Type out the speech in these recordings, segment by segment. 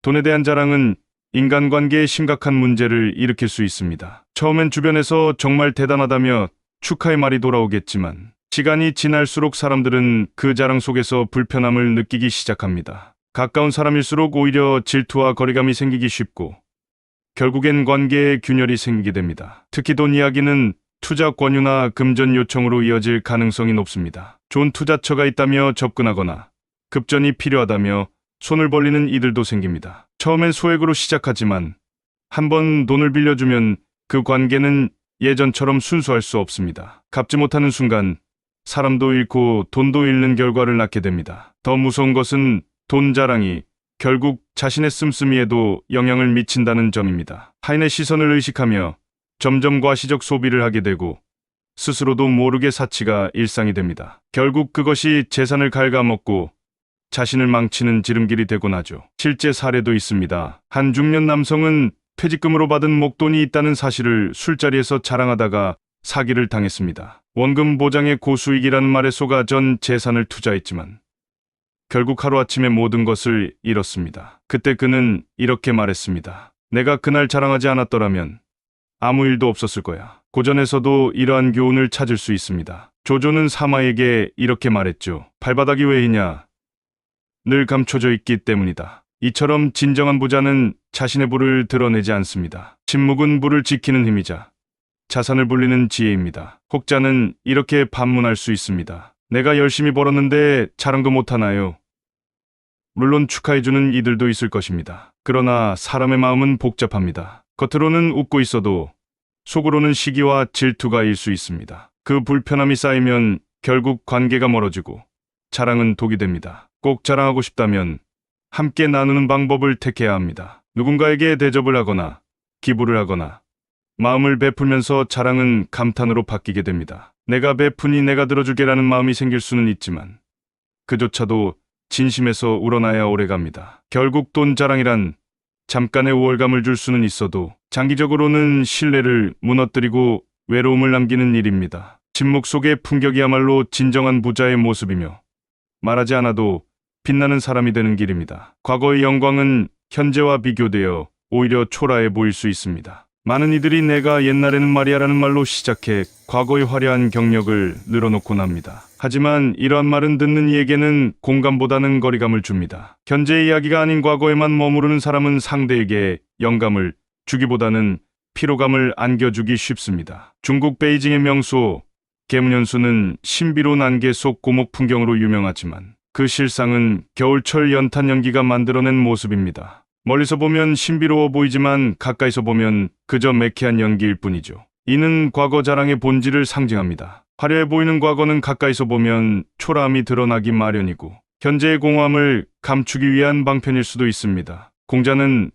돈에 대한 자랑은 인간관계에 심각한 문제를 일으킬 수 있습니다. 처음엔 주변에서 정말 대단하다며 축하의 말이 돌아오겠지만 시간이 지날수록 사람들은 그 자랑 속에서 불편함을 느끼기 시작합니다. 가까운 사람일수록 오히려 질투와 거리감이 생기기 쉽고 결국엔 관계에 균열이 생기게 됩니다. 특히 돈 이야기는 투자 권유나 금전 요청으로 이어질 가능성이 높습니다. 좋은 투자처가 있다며 접근하거나 급전이 필요하다며 손을 벌리는 이들도 생깁니다. 처음엔 소액으로 시작하지만 한번 돈을 빌려주면 그 관계는 예전처럼 순수할 수 없습니다. 갚지 못하는 순간 사람도 잃고 돈도 잃는 결과를 낳게 됩니다. 더 무서운 것은 돈 자랑이 결국 자신의 씀씀이에도 영향을 미친다는 점입니다. 타인의 시선을 의식하며 점점 과시적 소비를 하게 되고 스스로도 모르게 사치가 일상이 됩니다. 결국 그것이 재산을 갉아먹고 자신을 망치는 지름길이 되곤 하죠. 실제 사례도 있습니다. 한 중년 남성은 퇴직금으로 받은 목돈이 있다는 사실을 술자리에서 자랑하다가 사기를 당했습니다. 원금 보장의 고수익이라는 말에 속아 전 재산을 투자했지만 결국 하루아침에 모든 것을 잃었습니다. 그때 그는 이렇게 말했습니다. 내가 그날 자랑하지 않았더라면 아무 일도 없었을 거야. 고전에서도 이러한 교훈을 찾을 수 있습니다. 조조는 사마에게 이렇게 말했죠. 발바닥이 왜이냐? 늘 감춰져 있기 때문이다. 이처럼 진정한 부자는 자신의 부를 드러내지 않습니다. 침묵은 부를 지키는 힘이자 자산을 불리는 지혜입니다. 혹자는 이렇게 반문할 수 있습니다. 내가 열심히 벌었는데 자랑도 못하나요? 물론 축하해주는 이들도 있을 것입니다. 그러나 사람의 마음은 복잡합니다. 겉으로는 웃고 있어도 속으로는 시기와 질투가 일 수 있습니다. 그 불편함이 쌓이면 결국 관계가 멀어지고 자랑은 독이 됩니다. 꼭 자랑하고 싶다면 함께 나누는 방법을 택해야 합니다. 누군가에게 대접을 하거나 기부를 하거나 마음을 베풀면서 자랑은 감탄으로 바뀌게 됩니다. 내가 베푸니 내가 들어주게라는 마음이 생길 수는 있지만 그조차도 진심에서 우러나야 오래갑니다. 결국 돈 자랑이란 잠깐의 우월감을 줄 수는 있어도 장기적으로는 신뢰를 무너뜨리고 외로움을 남기는 일입니다. 침묵 속의 품격이야말로 진정한 부자의 모습이며 말하지 않아도 빛나는 사람이 되는 길입니다. 과거의 영광은 현재와 비교되어 오히려 초라해 보일 수 있습니다. 많은 이들이 내가 옛날에는 말이야라는 말로 시작해 과거의 화려한 경력을 늘어놓곤 합니다. 하지만 이러한 말은 듣는 이에게는 공감보다는 거리감을 줍니다. 현재의 이야기가 아닌 과거에만 머무르는 사람은 상대에게 영감을 주기보다는 피로감을 안겨주기 쉽습니다. 중국 베이징의 명소 계문현수는 신비로운 안개 속 고목 풍경으로 유명하지만 그 실상은 겨울철 연탄 연기가 만들어낸 모습입니다. 멀리서 보면 신비로워 보이지만 가까이서 보면 그저 매캐한 연기일 뿐이죠. 이는 과거 자랑의 본질을 상징합니다. 화려해 보이는 과거는 가까이서 보면 초라함이 드러나기 마련이고 현재의 공허함을 감추기 위한 방편일 수도 있습니다. 군자는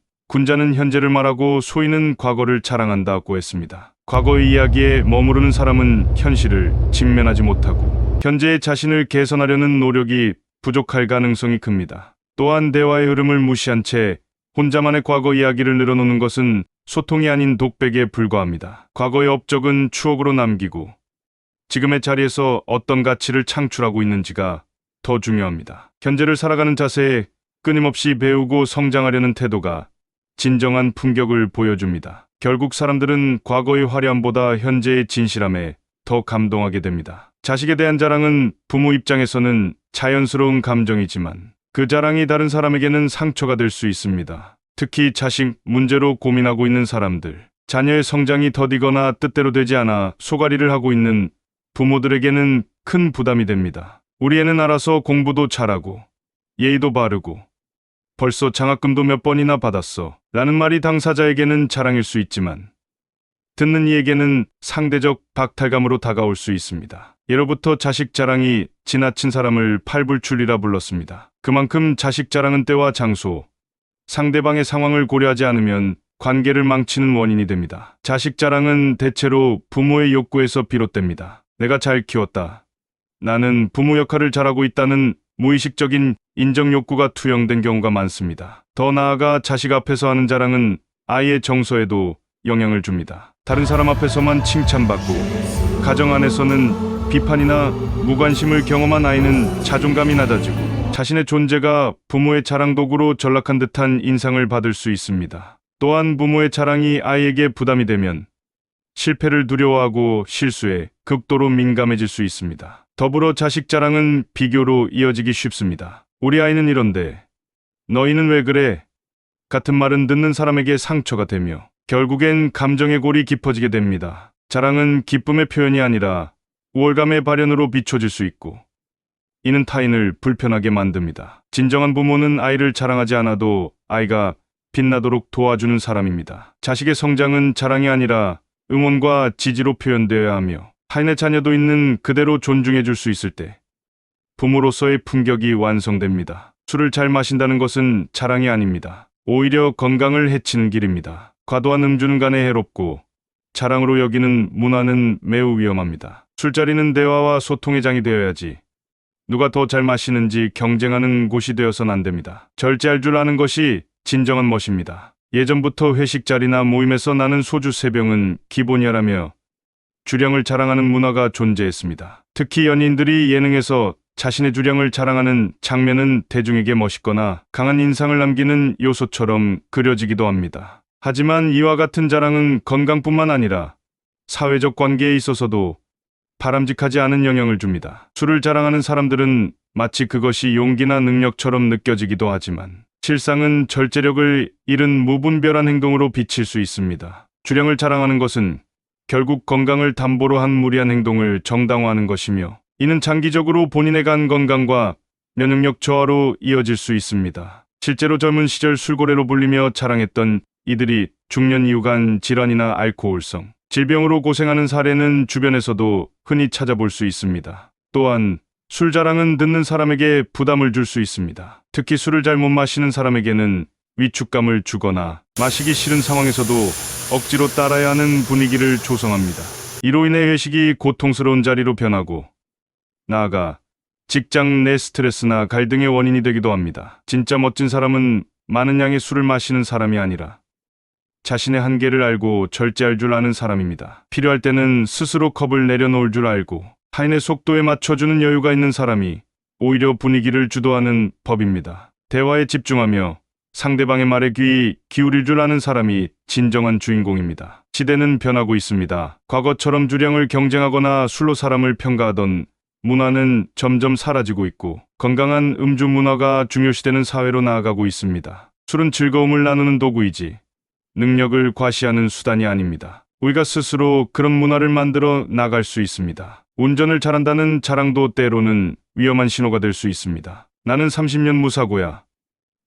현재를 말하고 소인은 과거를 자랑한다고 했습니다. 과거의 이야기에 머무르는 사람은 현실을 직면하지 못하고 현재의 자신을 개선하려는 노력이 부족할 가능성이 큽니다. 또한 대화의 흐름을 무시한 채 혼자만의 과거 이야기를 늘어놓는 것은 소통이 아닌 독백에 불과합니다. 과거의 업적은 추억으로 남기고 지금의 자리에서 어떤 가치를 창출하고 있는지가 더 중요합니다. 현재를 살아가는 자세에 끊임없이 배우고 성장하려는 태도가 진정한 품격을 보여줍니다. 결국 사람들은 과거의 화려함보다 현재의 진실함에 더 감동하게 됩니다. 자식에 대한 자랑은 부모 입장에서는 자연스러운 감정이지만 그 자랑이 다른 사람에게는 상처가 될 수 있습니다. 특히 자식 문제로 고민하고 있는 사람들, 자녀의 성장이 더디거나 뜻대로 되지 않아 소갈이를 하고 있는 부모들에게는 큰 부담이 됩니다. 우리 애는 알아서 공부도 잘하고 예의도 바르고 벌써 장학금도 몇 번이나 받았어 라는 말이 당사자에게는 자랑일 수 있지만 듣는 이에게는 상대적 박탈감으로 다가올 수 있습니다. 예로부터 자식 자랑이 지나친 사람을 팔불출이라 불렀습니다. 그만큼 자식 자랑은 때와 장소, 상대방의 상황을 고려하지 않으면 관계를 망치는 원인이 됩니다. 자식 자랑은 대체로 부모의 욕구에서 비롯됩니다. 내가 잘 키웠다. 나는 부모 역할을 잘하고 있다는 무의식적인 인정 욕구가 투영된 경우가 많습니다. 더 나아가 자식 앞에서 하는 자랑은 아이의 정서에도 영향을 줍니다. 다른 사람 앞에서만 칭찬받고 가정 안에서는 비판이나 무관심을 경험한 아이는 자존감이 낮아지고 자신의 존재가 부모의 자랑 도구로 전락한 듯한 인상을 받을 수 있습니다. 또한 부모의 자랑이 아이에게 부담이 되면 실패를 두려워하고 실수에 극도로 민감해질 수 있습니다. 더불어 자식 자랑은 비교로 이어지기 쉽습니다. 우리 아이는 이런데 너희는 왜 그래? 같은 말은 듣는 사람에게 상처가 되며 결국엔 감정의 골이 깊어지게 됩니다. 자랑은 기쁨의 표현이 아니라 우월감의 발현으로 비춰질 수 있고 이는 타인을 불편하게 만듭니다. 진정한 부모는 아이를 자랑하지 않아도 아이가 빛나도록 도와주는 사람입니다. 자식의 성장은 자랑이 아니라 응원과 지지로 표현되어야 하며 타인의 자녀도 있는 그대로 존중해 줄 수 있을 때 부모로서의 품격이 완성됩니다. 술을 잘 마신다는 것은 자랑이 아닙니다. 오히려 건강을 해치는 길입니다. 과도한 음주는 간에 해롭고 자랑으로 여기는 문화는 매우 위험합니다. 술자리는 대화와 소통의 장이 되어야지 누가 더 잘 마시는지 경쟁하는 곳이 되어선 안 됩니다. 절제할 줄 아는 것이 진정한 멋입니다. 예전부터 회식 자리나 모임에서 나는 소주 3병은 기본이야라며 주량을 자랑하는 문화가 존재했습니다. 특히 연인들이 예능에서 자신의 주량을 자랑하는 장면은 대중에게 멋있거나 강한 인상을 남기는 요소처럼 그려지기도 합니다. 하지만 이와 같은 자랑은 건강뿐만 아니라 사회적 관계에 있어서도 바람직하지 않은 영향을 줍니다. 술을 자랑하는 사람들은 마치 그것이 용기나 능력처럼 느껴지기도 하지만 실상은 절제력을 잃은 무분별한 행동으로 비칠 수 있습니다. 주량을 자랑하는 것은 결국 건강을 담보로 한 무리한 행동을 정당화하는 것이며 이는 장기적으로 본인의 간 건강과 면역력 저하로 이어질 수 있습니다. 실제로 젊은 시절 술고래로 불리며 자랑했던 이들이 중년 이후 간 질환이나 알코올성 질병으로 고생하는 사례는 주변에서도 흔히 찾아볼 수 있습니다. 또한 술 자랑은 듣는 사람에게 부담을 줄 수 있습니다. 특히 술을 잘 못 마시는 사람에게는 위축감을 주거나 마시기 싫은 상황에서도 억지로 따라야 하는 분위기를 조성합니다. 이로 인해 회식이 고통스러운 자리로 변하고 나아가 직장 내 스트레스나 갈등의 원인이 되기도 합니다. 진짜 멋진 사람은 많은 양의 술을 마시는 사람이 아니라 자신의 한계를 알고 절제할 줄 아는 사람입니다. 필요할 때는 스스로 컵을 내려놓을 줄 알고 타인의 속도에 맞춰주는 여유가 있는 사람이 오히려 분위기를 주도하는 법입니다. 대화에 집중하며 상대방의 말에 귀 기울일 줄 아는 사람이 진정한 주인공입니다. 시대는 변하고 있습니다. 과거처럼 주량을 경쟁하거나 술로 사람을 평가하던 문화는 점점 사라지고 있고 건강한 음주 문화가 중요시되는 사회로 나아가고 있습니다. 술은 즐거움을 나누는 도구이지 능력을 과시하는 수단이 아닙니다. 우리가 스스로 그런 문화를 만들어 나갈 수 있습니다. 운전을 잘한다는 자랑도 때로는 위험한 신호가 될 수 있습니다. 나는 30년 무사고야.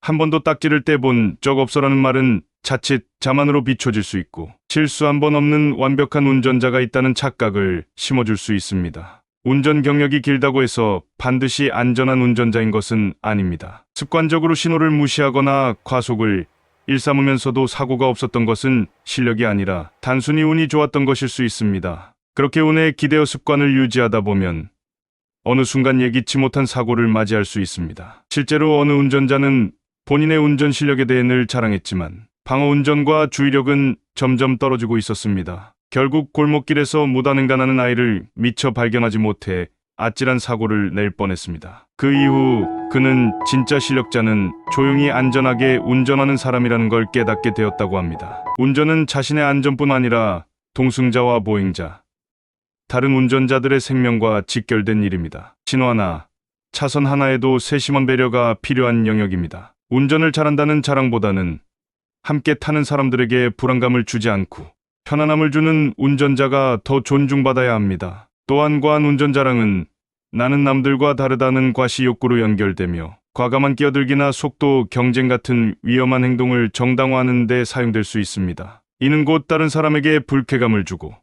한 번도 딱지를 떼본 적 없어라는 말은 자칫 자만으로 비춰질 수 있고 실수 한 번 없는 완벽한 운전자가 있다는 착각을 심어줄 수 있습니다. 운전 경력이 길다고 해서 반드시 안전한 운전자인 것은 아닙니다. 습관적으로 신호를 무시하거나 과속을 일삼으면서도 사고가 없었던 것은 실력이 아니라 단순히 운이 좋았던 것일 수 있습니다. 그렇게 운에 기대어 습관을 유지하다 보면 어느 순간 예기치 못한 사고를 맞이할 수 있습니다. 실제로 어느 운전자는 본인의 운전 실력에 대해 늘 자랑했지만 방어 운전과 주의력은 점점 떨어지고 있었습니다. 결국 골목길에서 무단횡단하는 아이를 미처 발견하지 못해 아찔한 사고를 낼 뻔했습니다. 그 이후 그는 진짜 실력자는 조용히 안전하게 운전하는 사람이라는 걸 깨닫게 되었다고 합니다. 운전은 자신의 안전뿐 아니라 동승자와 보행자, 다른 운전자들의 생명과 직결된 일입니다. 신호 하나, 차선 하나에도 세심한 배려가 필요한 영역입니다. 운전을 잘한다는 자랑보다는 함께 타는 사람들에게 불안감을 주지 않고 편안함을 주는 운전자가 더 존중받아야 합니다. 또한 과한 운전 자랑은 나는 남들과 다르다는 과시 욕구로 연결되며 과감한 끼어들기나 속도 경쟁 같은 위험한 행동을 정당화하는 데 사용될 수 있습니다. 이는 곧 다른 사람에게 불쾌감을 주고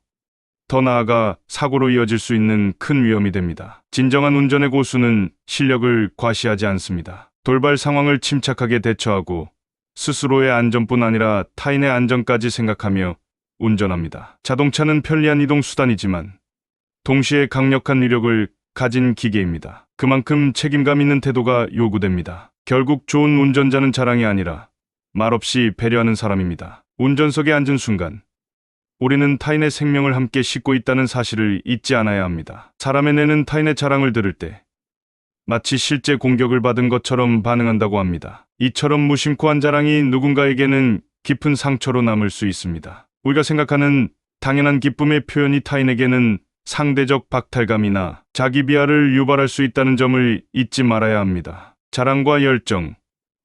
더 나아가 사고로 이어질 수 있는 큰 위험이 됩니다. 진정한 운전의 고수는 실력을 과시하지 않습니다. 돌발 상황을 침착하게 대처하고 스스로의 안전뿐 아니라 타인의 안전까지 생각하며 운전합니다. 자동차는 편리한 이동 수단이지만 동시에 강력한 위력을 가진 기계입니다. 그만큼 책임감 있는 태도가 요구됩니다. 결국 좋은 운전자는 자랑이 아니라 말없이 배려하는 사람입니다. 운전석에 앉은 순간 우리는 타인의 생명을 함께 싣고 있다는 사실을 잊지 않아야 합니다. 사람의 뇌는 타인의 자랑을 들을 때 마치 실제 공격을 받은 것처럼 반응한다고 합니다. 이처럼 무심코 한 자랑이 누군가에게는 깊은 상처로 남을 수 있습니다. 우리가 생각하는 당연한 기쁨의 표현이 타인에게는 상대적 박탈감이나 자기 비하를 유발할 수 있다는 점을 잊지 말아야 합니다. 자랑과 열정,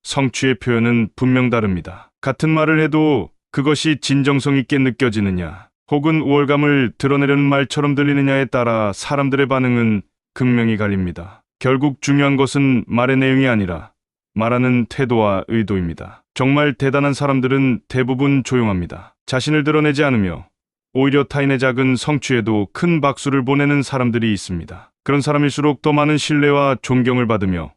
성취의 표현은 분명 다릅니다. 같은 말을 해도 그것이 진정성 있게 느껴지느냐, 혹은 우월감을 드러내려는 말처럼 들리느냐에 따라 사람들의 반응은 극명히 갈립니다. 결국 중요한 것은 말의 내용이 아니라 말하는 태도와 의도입니다. 정말 대단한 사람들은 대부분 조용합니다. 자신을 드러내지 않으며 오히려 타인의 작은 성취에도 큰 박수를 보내는 사람들이 있습니다. 그런 사람일수록 더 많은 신뢰와 존경을 받으며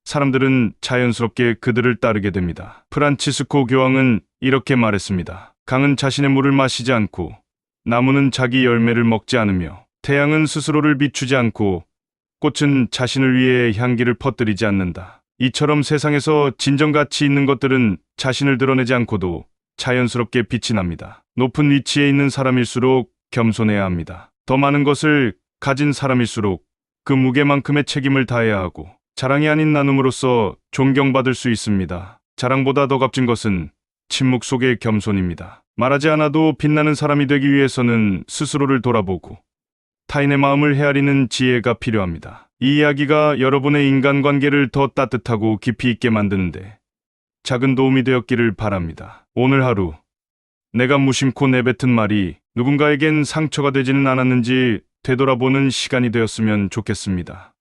사람들은 자연스럽게 그들을 따르게 됩니다. 프란치스코 교황은 이렇게 말했습니다. 강은 자신의 물을 마시지 않고 나무는 자기 열매를 먹지 않으며 태양은 스스로를 비추지 않고 꽃은 자신을 위해 향기를 퍼뜨리지 않는다. 이처럼 세상에서 진정 가치 있는 것들은 자신을 드러내지 않고도 자연스럽게 빛이 납니다. 높은 위치에 있는 사람일수록 겸손해야 합니다. 더 많은 것을 가진 사람일수록 그 무게만큼의 책임을 다해야 하고 자랑이 아닌 나눔으로써 존경받을 수 있습니다. 자랑보다 더 값진 것은 침묵 속의 겸손입니다. 말하지 않아도 빛나는 사람이 되기 위해서는 스스로를 돌아보고 타인의 마음을 헤아리는 지혜가 필요합니다. 이 이야기가 여러분의 인간관계를 더 따뜻하고 깊이 있게 만드는데 작은 도움이 되었기를 바랍니다. 오늘 하루 내가 무심코 내뱉은 말이 누군가에겐 상처가 되지는 않았는지 되돌아보는 시간이 되었으면 좋겠습니다.